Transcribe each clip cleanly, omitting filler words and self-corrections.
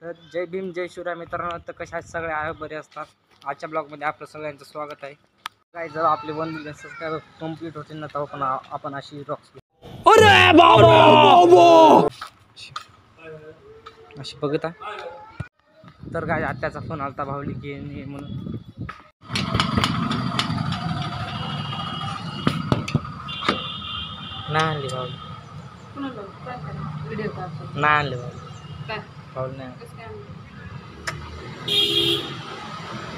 तर जय भीम जय शिवराय मित्रांनो, तर कशा सगळे आहे बरे असतात. आजच्या ब्लॉगमध्ये आपलं सगळ्यांचं स्वागत आहे. काय जर आपले 1 मिलियन सबस्क्रायबर कंप्लीट होतील ना, तेव्हा आपण अशी रॉक्स अशी बघत आहे. तर काय आत्याचा फोन आलता भावली की म्हणून नाही आणली भावली, नाही आणली भावली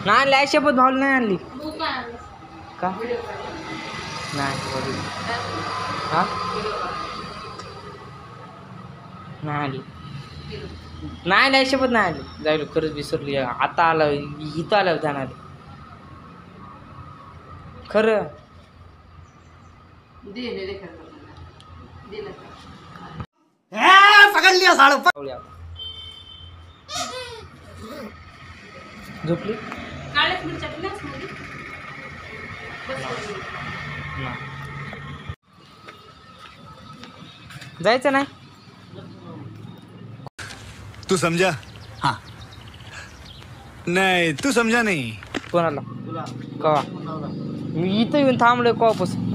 नाही आणली आई शपथ भावली नाही आणली का नाही हा नाही आणली नाही आई शपथ नाही आणली. जायला खरंच विसरली. आता आला इथं आलं ध्यान आले खरं. झोपली जायचं नाही. तू समझा? हाँ नहीं तू समझा नहीं. कोणाला कवा मी इथं येऊन थांबलोय कवापासून.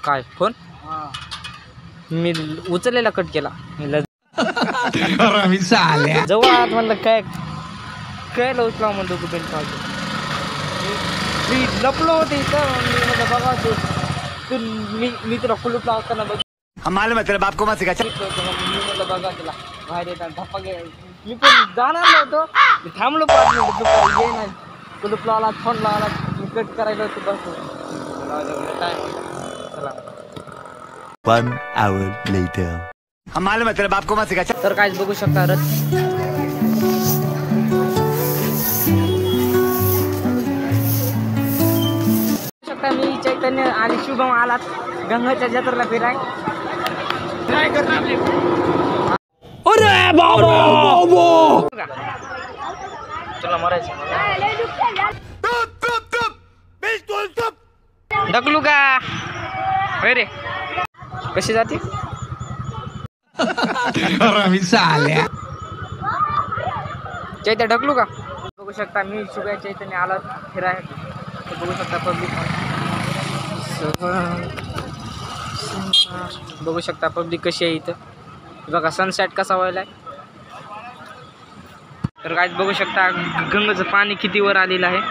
काय फोन मी उचललेला कट केला. जवळ आत म्हणलं काय काय उचला म्हणतो कुठे मी लपलो होते इथं. मी म्हणलं बघा तू मी तुला कुलूप लावताना बघ. मालूम है तेरे बाप को मत सिखा. मी म्हणलं बघा तुला बाहेर येतात धप्पा गे. मी पण जाणार नव्हतो. मी थांबलो 5 मिनिट दुपारी ये नाही. कुलूप लावला फोन लावला मी कट करायला होतो बस काय चला. 1 hour later. मालूम है तेरे बाप को मत सिखा. तर काय बघू शकता मी चैतन्य आणि शुभम आलात गंगाच्या जत्रेला फिराय. काय करणार तुला मरायचं ढकलू का रे कशी जाते चैत्य ढकलू का. बघू शकता मी शुभ्या चैतन्य आला फिराय. बघू शकता पब्लिक बघू शकता पब्लिक कशी आहे इथं. बघा सनसेट कसा व्हायलाय. तर काय बघू शकता गंगेचं पाणी किती वर आलेलं आहे.